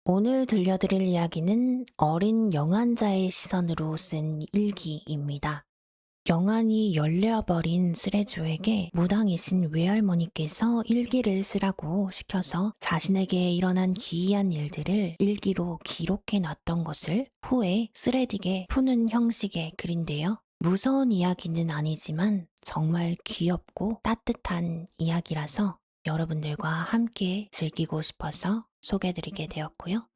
오늘 들려드릴 이야기는 어린 영환자의 시선으로 쓴 일기입니다. 영환이 열려버린 쓰레조에게 무당이신 외할머니께서 일기를 쓰라고 시켜서 자신에게 일어난 기이한 일들을 일기로 기록해 놨던 것을 후에 쓰레딕에 푸는 형식의 글인데요. 무서운 이야기는 아니지만 정말 귀엽고 따뜻한 이야기라서 여러분들과 함께 즐기고 싶어서 소개해드리게 되었고요.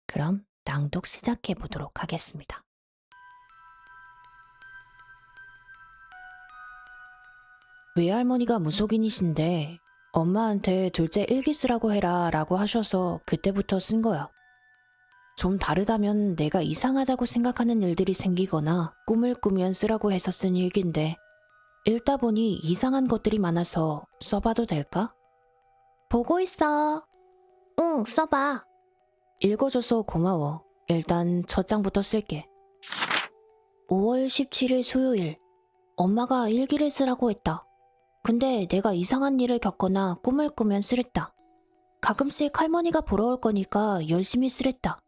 그럼 낭독 시작해 보도록 하겠습니다. 외할머니가 무속인이신데 엄마한테 둘째 일기 쓰라고 해라 라고 하셔서 그때부터 쓴 거야. 좀 다르다면 내가 이상하다고 생각하는 일들이 생기거나 꿈을 꾸면 쓰라고 해서 쓴 일기인데 읽다 보니 이상한 것들이 많아서 써봐도 될까? 보고 있어. 응, 써봐. 읽어줘서 고마워. 일단 첫 장부터 쓸게. 5월 17일 수요일. 엄마가 일기를 쓰라고 했다. 근데 내가 이상한 일을 겪거나 꿈을 꾸면 쓰랬다. 가끔씩 할머니가 보러 올 거니까 열심히 쓰랬다.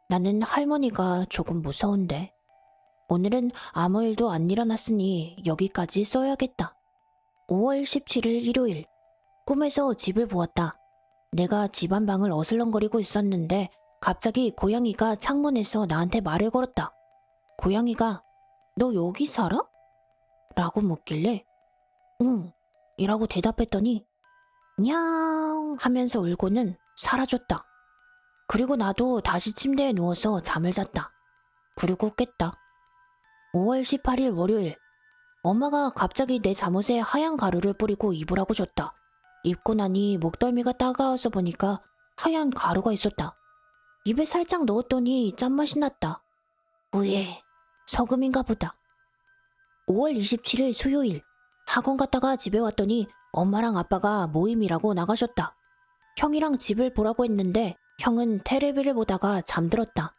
나는 할머니가 조금 무서운데. 오늘은 아무 일도 안 일어났으니 여기까지 써야겠다. 5월 17일 일요일. 꿈에서 집을 보았다. 내가 집안 방을 어슬렁거리고 있었는데 갑자기 고양이가 창문에서 나한테 말을 걸었다. 고양이가 너 여기 살아? 라고 묻길래 응 이라고 대답했더니 냥 하면서 울고는 사라졌다. 그리고 나도 다시 침대에 누워서 잠을 잤다. 그리고 깼다. 5월 18일 월요일. 엄마가 갑자기 내 잠옷에 하얀 가루를 뿌리고 입으라고 줬다. 입고 나니 목덜미가 따가워서 보니까 하얀 가루가 있었다. 입에 살짝 넣었더니 짠맛이 났다. 으예, 소금인가 보다. 5월 27일 수요일. 학원 갔다가 집에 왔더니 엄마랑 아빠가 모임이라고 나가셨다. 형이랑 집을 보라고 했는데 형은 테레비를 보다가 잠들었다.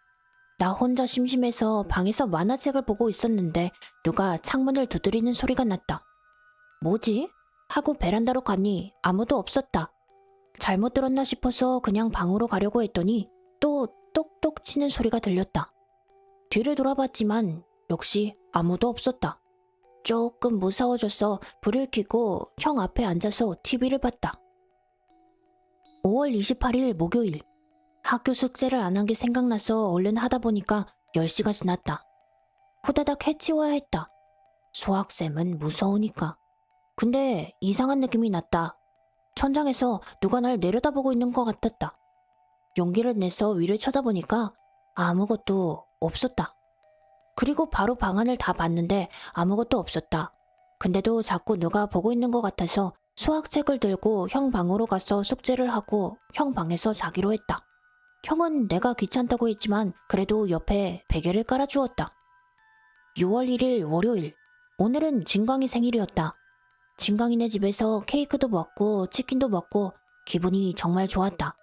나 혼자 심심해서 방에서 만화책을 보고 있었는데 누가 창문을 두드리는 소리가 났다. 뭐지? 하고 베란다로 가니 아무도 없었다. 잘못 들었나 싶어서 그냥 방으로 가려고 했더니 또 똑똑 치는 소리가 들렸다. 뒤를 돌아봤지만 역시 아무도 없었다. 조금 무서워져서 불을 켜고 형 앞에 앉아서 TV를 봤다. 5월 28일 목요일. 학교 숙제를 안 한 게 생각나서 얼른 하다 보니까 10시가 지났다. 후다닥 해치워야 했다. 수학쌤은 무서우니까. 근데 이상한 느낌이 났다. 천장에서 누가 날 내려다보고 있는 것 같았다. 용기를 내서 위를 쳐다보니까 아무것도 없었다. 그리고 바로 방안을 다 봤는데 아무것도 없었다. 근데도 자꾸 누가 보고 있는 것 같아서 수학책을 들고 형 방으로 가서 숙제를 하고 형 방에서 자기로 했다. 형은 내가 귀찮다고 했지만 그래도 옆에 베개를 깔아주었다. 6월 1일 월요일. 오늘은 진광이 생일이었다. 진광이네 집에서 케이크도 먹고 치킨도 먹고 기분이 정말 좋았다.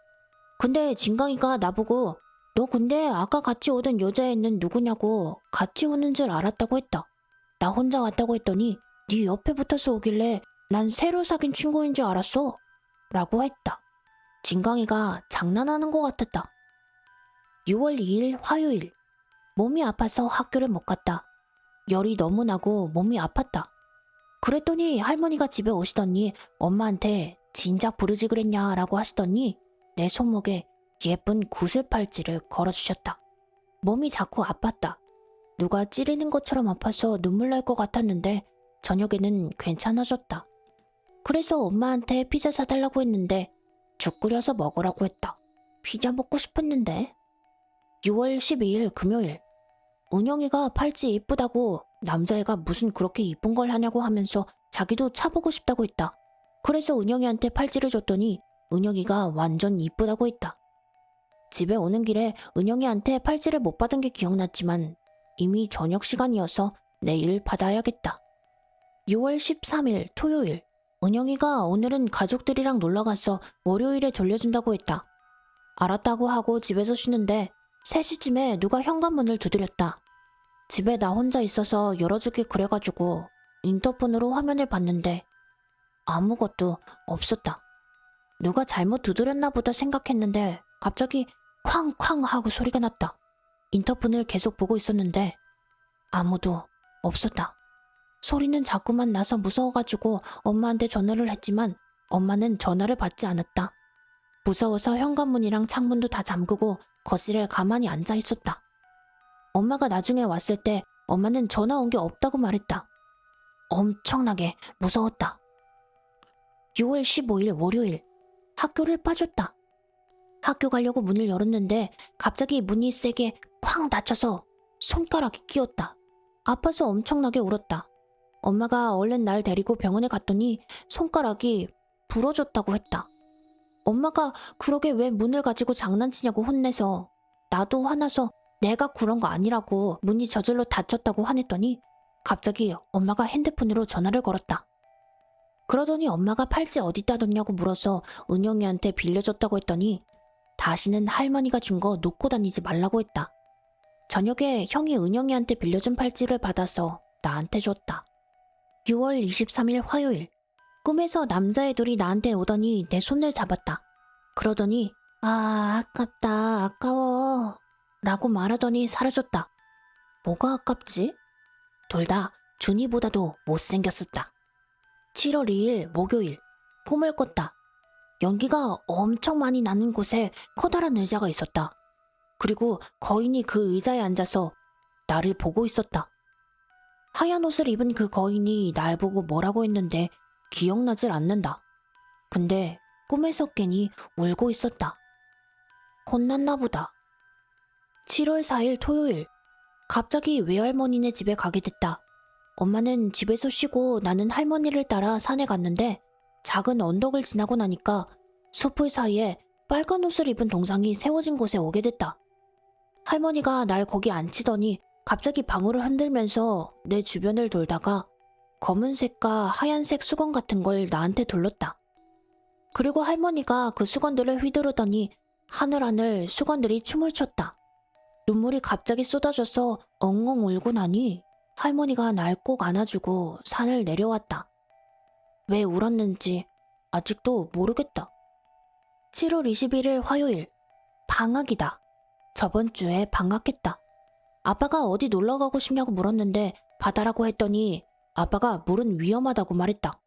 근데 진광이가 나보고 너 근데 아까 같이 오던 여자애는 누구냐고 같이 오는 줄 알았다고 했다. 나 혼자 왔다고 했더니 네 옆에 붙어서 오길래 난 새로 사귄 친구인 줄 알았어. 라고 했다. 진광이가 장난하는 것 같았다. 6월 2일 화요일. 몸이 아파서 학교를 못 갔다. 열이 너무 나고 몸이 아팠다. 그랬더니 할머니가 집에 오시더니 엄마한테 진작 부르지 그랬냐라고 하시더니 내 손목에 예쁜 구슬 팔찌를 걸어주셨다. 몸이 자꾸 아팠다. 누가 찌르는 것처럼 아파서 눈물 날 것 같았는데 저녁에는 괜찮아졌다. 그래서 엄마한테 피자 사달라고 했는데 죽 끓여서 먹으라고 했다. 피자 먹고 싶었는데. 6월 12일 금요일. 은영이가 팔찌 이쁘다고 남자애가 무슨 그렇게 이쁜 걸 하냐고 하면서 자기도 차보고 싶다고 했다. 그래서 은영이한테 팔찌를 줬더니 은영이가 완전 이쁘다고 했다. 집에 오는 길에 은영이한테 팔찌를 못 받은 게 기억났지만 이미 저녁 시간이어서 내일 받아야겠다. 6월 13일 토요일. 은영이가 오늘은 가족들이랑 놀러가서 월요일에 돌려준다고 했다. 알았다고 하고 집에서 쉬는데 3시쯤에 누가 현관문을 두드렸다. 집에 나 혼자 있어서 열어주기 그래가지고 인터폰으로 화면을 봤는데 아무것도 없었다. 누가 잘못 두드렸나 보다 생각했는데 갑자기 쾅쾅 하고 소리가 났다. 인터폰을 계속 보고 있었는데 아무도 없었다. 소리는 자꾸만 나서 무서워가지고 엄마한테 전화를 했지만 엄마는 전화를 받지 않았다. 무서워서 현관문이랑 창문도 다 잠그고 거실에 가만히 앉아 있었다. 엄마가 나중에 왔을 때 엄마는 전화 온 게 없다고 말했다. 엄청나게 무서웠다. 6월 15일 월요일, 학교를 빠졌다. 학교 가려고 문을 열었는데 갑자기 문이 세게 쾅 닫혀서 손가락이 끼었다. 아파서 엄청나게 울었다. 엄마가 얼른 날 데리고 병원에 갔더니 손가락이 부러졌다고 했다. 엄마가 그러게 왜 문을 가지고 장난치냐고 혼내서 나도 화나서 내가 그런 거 아니라고 문이 저절로 닫혔다고 화냈더니 갑자기 엄마가 핸드폰으로 전화를 걸었다. 그러더니 엄마가 팔찌 어디다 뒀냐고 물어서 은영이한테 빌려줬다고 했더니 다시는 할머니가 준 거 놓고 다니지 말라고 했다. 저녁에 형이 은영이한테 빌려준 팔찌를 받아서 나한테 줬다. 6월 23일 화요일, 꿈에서 남자애들이 나한테 오더니 내 손을 잡았다. 그러더니 아깝다 아까워 라고 말하더니 사라졌다. 뭐가 아깝지? 둘 다 준이보다도 못생겼었다. 7월 2일 목요일, 꿈을 꿨다. 연기가 엄청 많이 나는 곳에 커다란 의자가 있었다. 그리고 거인이 그 의자에 앉아서 나를 보고 있었다. 하얀 옷을 입은 그 거인이 날 보고 뭐라고 했는데 기억나질 않는다. 근데 꿈에서 깨니 울고 있었다. 혼났나 보다. 7월 4일 토요일, 갑자기 외할머니네 집에 가게 됐다. 엄마는 집에서 쉬고 나는 할머니를 따라 산에 갔는데 작은 언덕을 지나고 나니까 숲풀 사이에 빨간 옷을 입은 동상이 세워진 곳에 오게 됐다. 할머니가 날 거기 앉히더니 갑자기 방울을 흔들면서 내 주변을 돌다가 검은색과 하얀색 수건 같은 걸 나한테 둘렀다. 그리고 할머니가 그 수건들을 휘두르더니 하늘하늘 수건들이 춤을 췄다. 눈물이 갑자기 쏟아져서 엉엉 울고 나니 할머니가 날 꼭 안아주고 산을 내려왔다. 왜 울었는지 아직도 모르겠다. 7월 21일 화요일, 방학이다. 저번 주에 방학했다. 아빠가 어디 놀러 가고 싶냐고 물었는데 바다라고 했더니 아빠가 물은 위험하다고 말했다.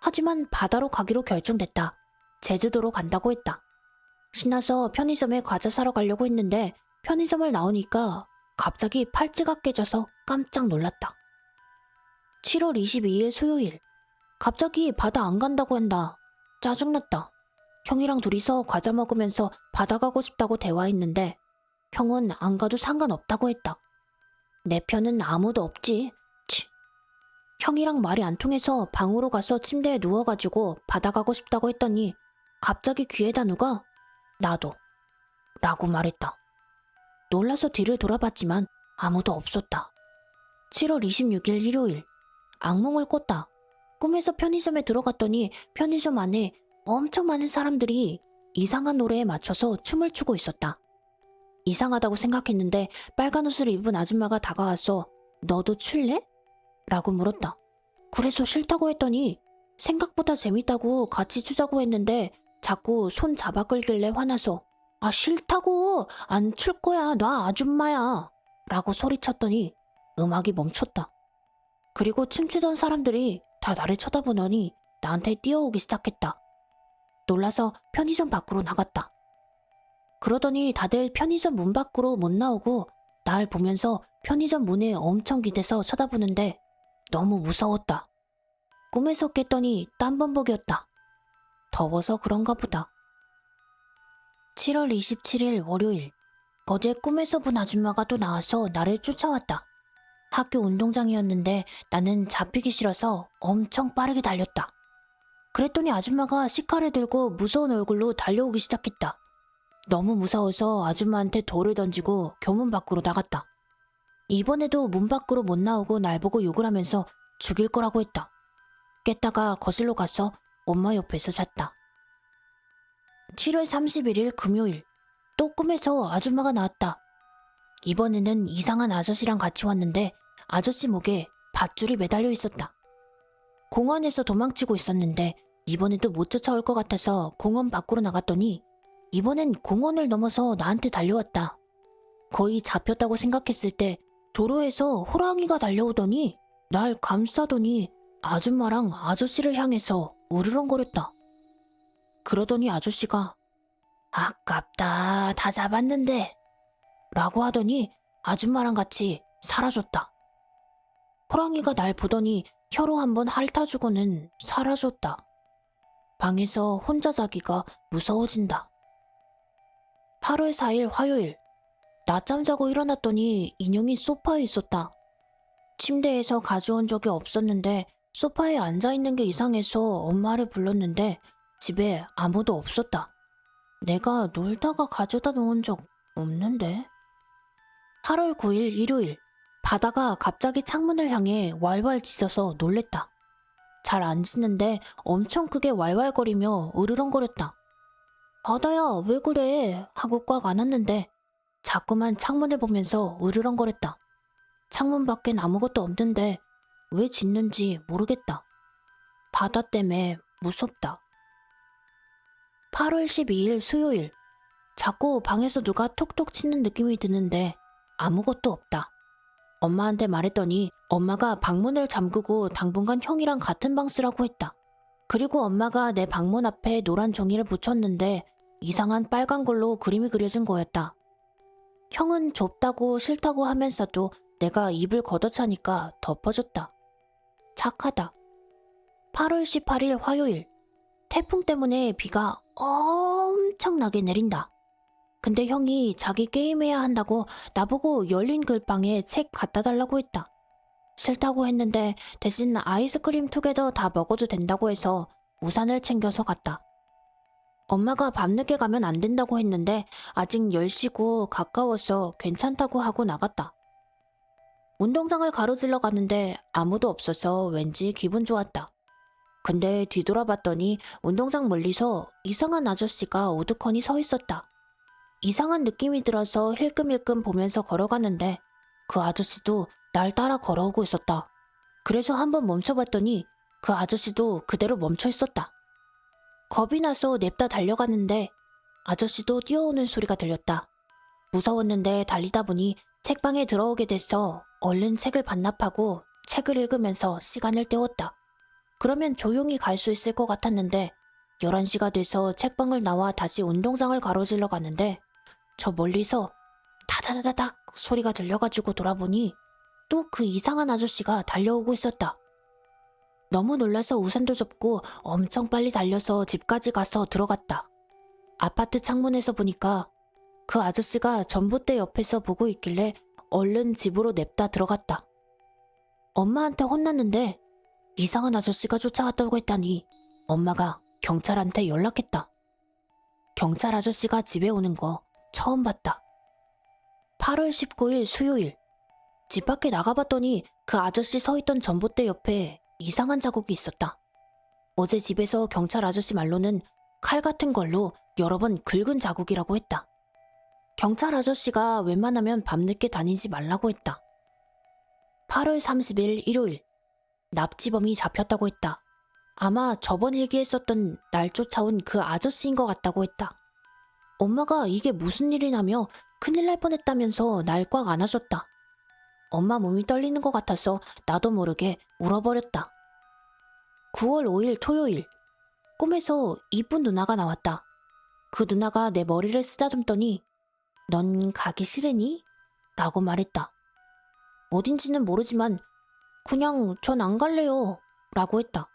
하지만 바다로 가기로 결정됐다. 제주도로 간다고 했다. 신나서 편의점에 과자 사러 가려고 했는데 편의점을 나오니까 갑자기 팔찌가 깨져서 깜짝 놀랐다. 7월 22일 수요일, 갑자기 바다 안 간다고 한다. 짜증났다. 형이랑 둘이서 과자 먹으면서 바다 가고 싶다고 대화했는데 형은 안 가도 상관없다고 했다. 내 편은 아무도 없지. 치. 형이랑 말이 안 통해서 방으로 가서 침대에 누워가지고 바다 가고 싶다고 했더니 갑자기 귀에다 누가 나도 라고 말했다. 놀라서 뒤를 돌아봤지만 아무도 없었다. 7월 26일 일요일, 악몽을 꿨다. 꿈에서 편의점에 들어갔더니 편의점 안에 엄청 많은 사람들이 이상한 노래에 맞춰서 춤을 추고 있었다. 이상하다고 생각했는데 빨간 옷을 입은 아줌마가 다가와서 너도 출래? 라고 물었다. 그래서 싫다고 했더니 생각보다 재밌다고 같이 추자고 했는데 자꾸 손 잡아 끌길래 화나서 아 싫다고 안 출 거야 놔 아줌마야 라고 소리쳤더니 음악이 멈췄다. 그리고 춤추던 사람들이 다 나를 쳐다보더니 나한테 뛰어오기 시작했다. 놀라서 편의점 밖으로 나갔다. 그러더니 다들 편의점 문 밖으로 못 나오고 날 보면서 편의점 문에 엄청 기대서 쳐다보는데 너무 무서웠다. 꿈에서 깼더니 땀범벅이었다. 더워서 그런가 보다. 7월 27일 월요일, 어제 꿈에서 본 아줌마가 또 나와서 나를 쫓아왔다. 학교 운동장이었는데 나는 잡히기 싫어서 엄청 빠르게 달렸다. 그랬더니 아줌마가 시카를 들고 무서운 얼굴로 달려오기 시작했다. 너무 무서워서 아줌마한테 돌을 던지고 교문 밖으로 나갔다. 이번에도 문 밖으로 못 나오고 날 보고 욕을 하면서 죽일 거라고 했다. 깼다가 거실로 가서 엄마 옆에서 잤다. 7월 31일 금요일, 또 꿈에서 아줌마가 나왔다. 이번에는 이상한 아저씨랑 같이 왔는데 아저씨 목에 밧줄이 매달려 있었다. 공원에서 도망치고 있었는데 이번에도 못 쫓아올 것 같아서 공원 밖으로 나갔더니 이번엔 공원을 넘어서 나한테 달려왔다. 거의 잡혔다고 생각했을 때 도로에서 호랑이가 달려오더니 날 감싸더니 아줌마랑 아저씨를 향해서 으르렁거렸다. 그러더니 아저씨가 아깝다, 다 잡았는데 라고 하더니 아줌마랑 같이 사라졌다. 호랑이가 날 보더니 혀로 한번 핥아주고는 사라졌다. 방에서 혼자 자기가 무서워진다. 8월 4일 화요일. 낮잠 자고 일어났더니 인형이 소파에 있었다. 침대에서 가져온 적이 없었는데 소파에 앉아있는 게 이상해서 엄마를 불렀는데 집에 아무도 없었다. 내가 놀다가 가져다 놓은 적 없는데? 8월 9일 일요일. 바다가 갑자기 창문을 향해 왈왈 짖어서 놀랬다. 잘 안 짖는데 엄청 크게 왈왈거리며 으르렁거렸다. 바다야, 왜 그래? 하고 꽉 안았는데 자꾸만 창문을 보면서 으르렁거렸다. 창문 밖엔 아무것도 없는데 왜 짖는지 모르겠다. 바다 때문에 무섭다. 8월 12일 수요일. 자꾸 방에서 누가 톡톡 치는 느낌이 드는데 아무것도 없다. 엄마한테 말했더니 엄마가 방문을 잠그고 당분간 형이랑 같은 방 쓰라고 했다. 그리고 엄마가 내 방문 앞에 노란 종이를 붙였는데 이상한 빨간 걸로 그림이 그려진 거였다. 형은 좁다고 싫다고 하면서도 내가 입을 걷어차니까 덮어줬다. 착하다. 8월 18일 화요일. 태풍 때문에 비가 엄청나게 내린다. 근데 형이 자기 게임해야 한다고 나보고 열린 글방에 책 갖다 달라고 했다. 싫다고 했는데 대신 아이스크림 투게더 다 먹어도 된다고 해서 우산을 챙겨서 갔다. 엄마가 밤늦게 가면 안 된다고 했는데 아직 10시고 가까워서 괜찮다고 하고 나갔다. 운동장을 가로질러 가는데 아무도 없어서 왠지 기분 좋았다. 근데 뒤돌아봤더니 운동장 멀리서 이상한 아저씨가 우두커니 서 있었다. 이상한 느낌이 들어서 힐끔힐끔 보면서 걸어가는데 그 아저씨도 날 따라 걸어오고 있었다. 그래서 한번 멈춰봤더니 그 아저씨도 그대로 멈춰 있었다. 겁이 나서 냅다 달려가는데 아저씨도 뛰어오는 소리가 들렸다. 무서웠는데 달리다 보니 책방에 들어오게 돼서 얼른 책을 반납하고 책을 읽으면서 시간을 때웠다. 그러면 조용히 갈 수 있을 것 같았는데 11시가 돼서 책방을 나와 다시 운동장을 가로질러 가는데 저 멀리서 타다다닥 소리가 들려가지고 돌아보니 또 그 이상한 아저씨가 달려오고 있었다. 너무 놀라서 우산도 접고 엄청 빨리 달려서 집까지 가서 들어갔다. 아파트 창문에서 보니까 그 아저씨가 전봇대 옆에서 보고 있길래 얼른 집으로 냅다 들어갔다. 엄마한테 혼났는데 이상한 아저씨가 쫓아왔다고 했다니 엄마가 경찰한테 연락했다. 경찰 아저씨가 집에 오는 거 처음 봤다. 8월 19일 수요일. 집 밖에 나가봤더니 그 아저씨 서 있던 전봇대 옆에 이상한 자국이 있었다. 어제 집에서 경찰 아저씨 말로는 칼 같은 걸로 여러 번 긁은 자국이라고 했다. 경찰 아저씨가 웬만하면 밤늦게 다니지 말라고 했다. 8월 30일 일요일. 납치범이 잡혔다고 했다. 아마 저번 일기에 썼던 날 쫓아온 그 아저씨인 것 같다고 했다. 엄마가 이게 무슨 일이냐며 큰일 날 뻔했다면서 날 꽉 안아줬다. 엄마 몸이 떨리는 것 같아서 나도 모르게 울어버렸다. 9월 5일 토요일. 꿈에서 이쁜 누나가 나왔다. 그 누나가 내 머리를 쓰다듬더니 넌 가기 싫으니? 라고 말했다. 어딘지는 모르지만 그냥 전 안 갈래요 라고 했다.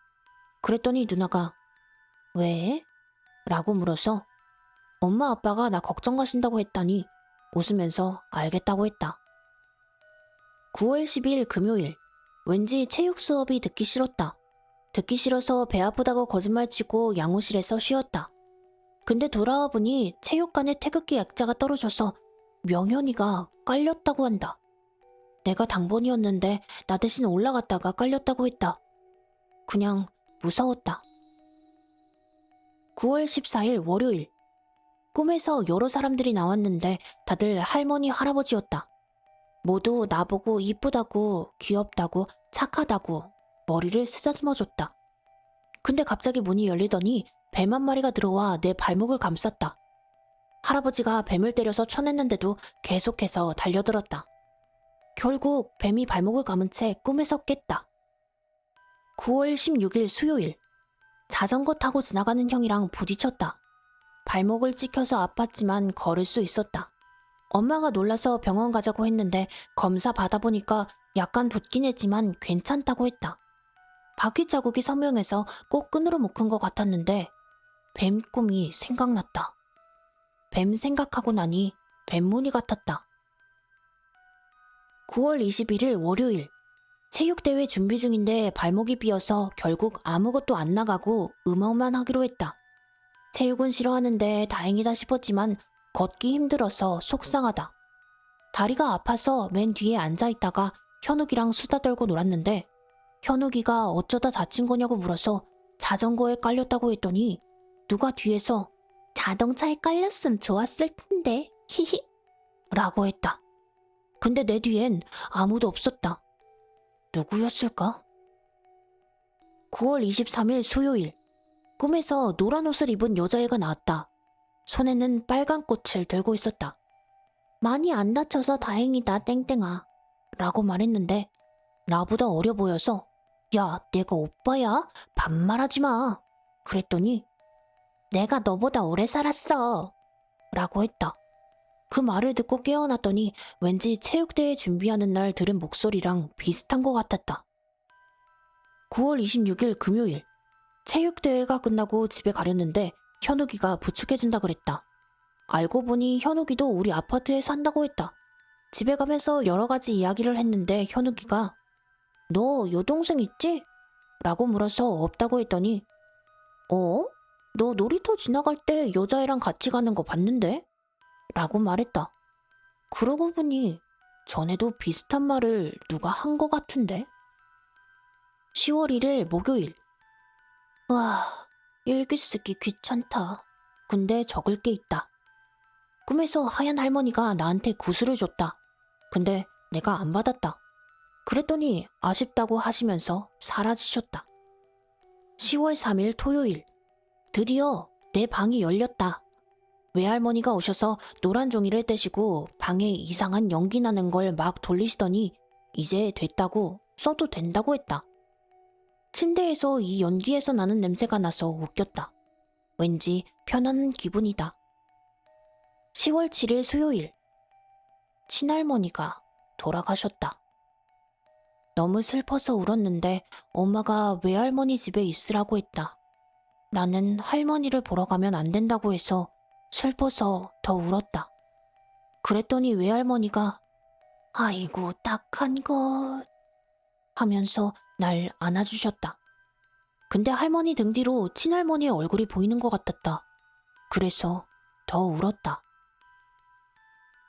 그랬더니 누나가 왜? 라고 물어서 엄마 아빠가 나 걱정 가신다고 했다니 웃으면서 알겠다고 했다. 9월 10일 금요일. 왠지 체육 수업이 듣기 싫었다. 듣기 싫어서 배 아프다고 거짓말치고 양호실에서 쉬었다. 근데 돌아와 보니 체육관에 태극기 약자가 떨어져서 명현이가 깔렸다고 한다. 내가 당번이었는데 나 대신 올라갔다가 깔렸다고 했다. 그냥 무서웠다. 9월 14일 월요일. 꿈에서 여러 사람들이 나왔는데 다들 할머니, 할아버지였다. 모두 나보고 이쁘다고, 귀엽다고, 착하다고 머리를 쓰다듬어줬다. 근데 갑자기 문이 열리더니 뱀 한 마리가 들어와 내 발목을 감쌌다. 할아버지가 뱀을 때려서 쳐냈는데도 계속해서 달려들었다. 결국 뱀이 발목을 감은 채 꿈에서 깼다. 9월 16일 수요일. 자전거 타고 지나가는 형이랑 부딪혔다. 발목을 찍혀서 아팠지만 걸을 수 있었다. 엄마가 놀라서 병원 가자고 했는데 검사 받아보니까 약간 붓긴 했지만 괜찮다고 했다. 바퀴 자국이 선명해서 꼭 끈으로 묶은 것 같았는데 뱀 꿈이 생각났다. 뱀 생각하고 나니 뱀무늬 같았다. 9월 21일 월요일. 체육대회 준비 중인데 발목이 삐어서 결국 아무것도 안 나가고 음악만 하기로 했다. 체육은 싫어하는데 다행이다 싶었지만 걷기 힘들어서 속상하다. 다리가 아파서 맨 뒤에 앉아있다가 현욱이랑 수다 떨고 놀았는데 현욱이가 어쩌다 다친 거냐고 물어서 자전거에 깔렸다고 했더니 누가 뒤에서 자동차에 깔렸음 좋았을 텐데 히히 라고 했다. 근데 내 뒤엔 아무도 없었다. 누구였을까? 9월 23일 수요일. 꿈에서 노란 옷을 입은 여자애가 나왔다. 손에는 빨간 꽃을 들고 있었다. 많이 안 다쳐서 다행이다 땡땡아 라고 말했는데 나보다 어려 보여서 야 내가 오빠야? 반말하지 마 그랬더니 내가 너보다 오래 살았어 라고 했다. 그 말을 듣고 깨어났더니 왠지 체육대회 준비하는 날 들은 목소리랑 비슷한 것 같았다. 9월 26일 금요일. 체육대회가 끝나고 집에 가려는데 현욱이가 부축해준다 그랬다. 알고 보니 현욱이도 우리 아파트에 산다고 했다. 집에 가면서 여러 가지 이야기를 했는데 현욱이가 너 여동생 있지? 라고 물어서 없다고 했더니 너 놀이터 지나갈 때 여자애랑 같이 가는 거 봤는데? 라고 말했다. 그러고 보니 전에도 비슷한 말을 누가 한 거 같은데? 10월 1일 목요일. 와, 일기 쓰기 귀찮다. 근데 적을 게 있다. 꿈에서 하얀 할머니가 나한테 구슬을 줬다. 근데 내가 안 받았다. 그랬더니 아쉽다고 하시면서 사라지셨다. 10월 3일 토요일. 드디어 내 방이 열렸다. 외할머니가 오셔서 노란 종이를 떼시고 방에 이상한 연기 나는 걸 막 돌리시더니 이제 됐다고 써도 된다고 했다. 침대에서 이 연기에서 나는 냄새가 나서 웃겼다. 왠지 편안한 기분이다. 10월 7일 수요일. 친할머니가 돌아가셨다. 너무 슬퍼서 울었는데 엄마가 외할머니 집에 있으라고 했다. 나는 할머니를 보러 가면 안 된다고 해서 슬퍼서 더 울었다. 그랬더니 외할머니가 아이고 딱한 것 하면서 날 안아주셨다. 근데 할머니 등 뒤로 친할머니의 얼굴이 보이는 것 같았다. 그래서 더 울었다.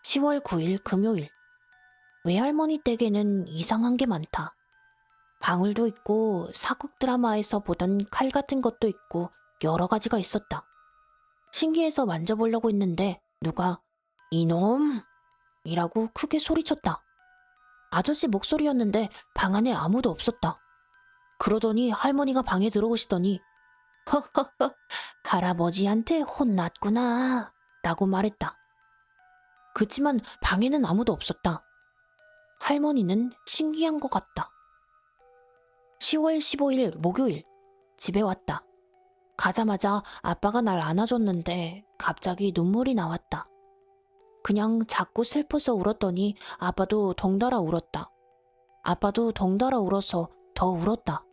10월 9일 금요일. 외할머니 댁에는 이상한 게 많다. 방울도 있고 사극 드라마에서 보던 칼 같은 것도 있고 여러 가지가 있었다. 신기해서 만져보려고 했는데 누가 이놈! 이라고 크게 소리쳤다. 아저씨 목소리였는데 방 안에 아무도 없었다. 그러더니 할머니가 방에 들어오시더니 허허허 할아버지한테 혼났구나 라고 말했다. 그치만 방에는 아무도 없었다. 할머니는 신기한 것 같다. 10월 15일 목요일. 집에 왔다. 가자마자 아빠가 날 안아줬는데 갑자기 눈물이 나왔다. 그냥 자꾸 슬퍼서 울었더니 아빠도 덩달아 울었다. 아빠도 덩달아 울어서 더 울었다.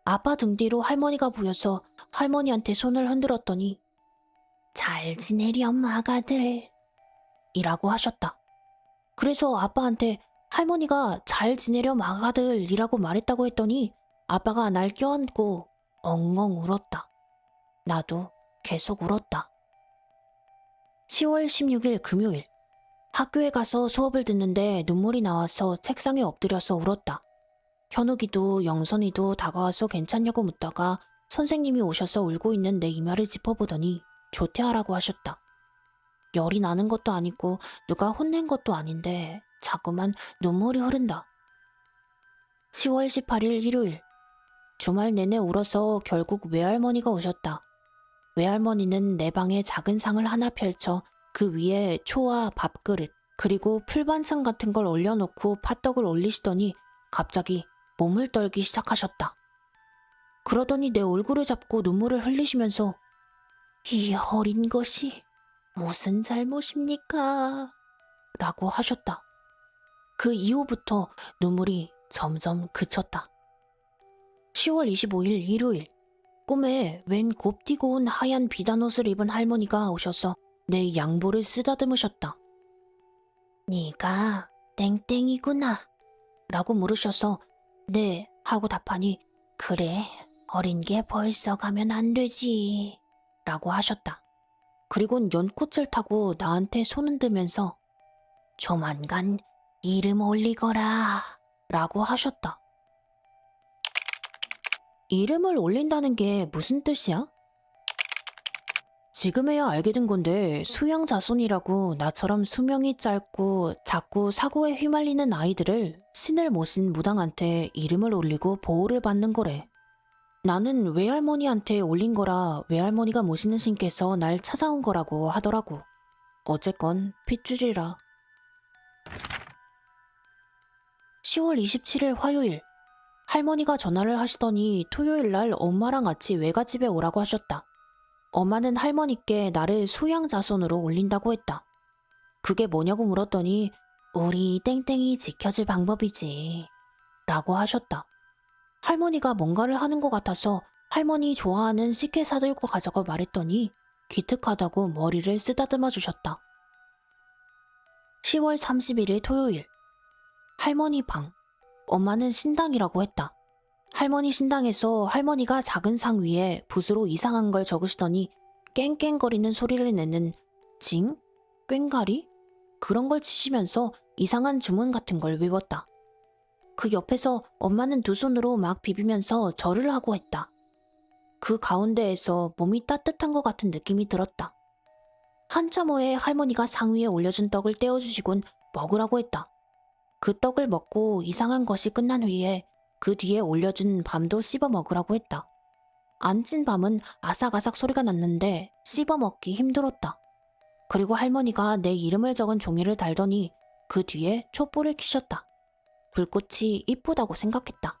아빠 등 뒤로 할머니가 보여서 할머니한테 손을 흔들었더니 잘 지내렴 아가들 이라고 하셨다. 그래서 아빠한테 할머니가 잘 지내렴 아가들 이라고 말했다고 했더니 아빠가 날 껴안고 엉엉 울었다. 나도 계속 울었다. 10월 16일 금요일. 학교에 가서 수업을 듣는데 눈물이 나와서 책상에 엎드려서 울었다. 현욱이도 영선이도 다가와서 괜찮냐고 묻다가 선생님이 오셔서 울고 있는 내 이마를 짚어보더니 조퇴하라고 하셨다. 열이 나는 것도 아니고 누가 혼낸 것도 아닌데 자꾸만 눈물이 흐른다. 10월 18일 일요일. 주말 내내 울어서 결국 외할머니가 오셨다. 외할머니는 내 방에 작은 상을 하나 펼쳐 그 위에 초와 밥그릇 그리고 풀반찬 같은 걸 올려놓고 팥떡을 올리시더니 갑자기 몸을 떨기 시작하셨다. 그러더니 내 얼굴을 잡고 눈물을 흘리시면서 이 어린 것이 무슨 잘못입니까? 라고 하셨다. 그 이후부터 눈물이 점점 그쳤다. 10월 25일 일요일, 꿈에 웬 곱디고 온 하얀 비단 옷을 입은 할머니가 오셔서 내 양보를 쓰다듬으셨다. 네가 땡땡이구나 라고 물으셔서 네 하고 답하니 그래 어린 게 벌써 가면 안 되지 라고 하셨다. 그리곤 연꽃을 타고 나한테 손을 들면서 조만간 이름 올리거라 라고 하셨다. 이름을 올린다는 게 무슨 뜻이야? 지금에야 알게 된 건데 수양자손이라고 나처럼 수명이 짧고 자꾸 사고에 휘말리는 아이들을 신을 모신 무당한테 이름을 올리고 보호를 받는 거래. 나는 외할머니한테 올린 거라 외할머니가 모시는 신께서 날 찾아온 거라고 하더라고. 어쨌건 핏줄이라. 10월 27일 화요일. 할머니가 전화를 하시더니 토요일 날 엄마랑 같이 외갓집에 오라고 하셨다. 엄마는 할머니께 나를 수양자손으로 올린다고 했다. 그게 뭐냐고 물었더니 우리 땡땡이 지켜줄 방법이지 라고 하셨다. 할머니가 뭔가를 하는 것 같아서 할머니 좋아하는 식혜 사들고 가자고 말했더니 기특하다고 머리를 쓰다듬어 주셨다. 10월 31일 토요일. 할머니 방. 엄마는 신당이라고 했다. 할머니 신당에서 할머니가 작은 상 위에 붓으로 이상한 걸 적으시더니 깽깽거리는 소리를 내는 징? 꽹가리? 그런 걸 치시면서 이상한 주문 같은 걸 외웠다. 그 옆에서 엄마는 두 손으로 막 비비면서 절을 하고 했다. 그 가운데에서 몸이 따뜻한 것 같은 느낌이 들었다. 한참 후에 할머니가 상 위에 올려준 떡을 떼어주시곤 먹으라고 했다. 그 떡을 먹고 이상한 것이 끝난 후에 그 뒤에 올려준 밤도 씹어 먹으라고 했다. 안 찐 밤은 아삭아삭 소리가 났는데 씹어 먹기 힘들었다. 그리고 할머니가 내 이름을 적은 종이를 달더니 그 뒤에 촛불을 켜셨다. 불꽃이 이쁘다고 생각했다.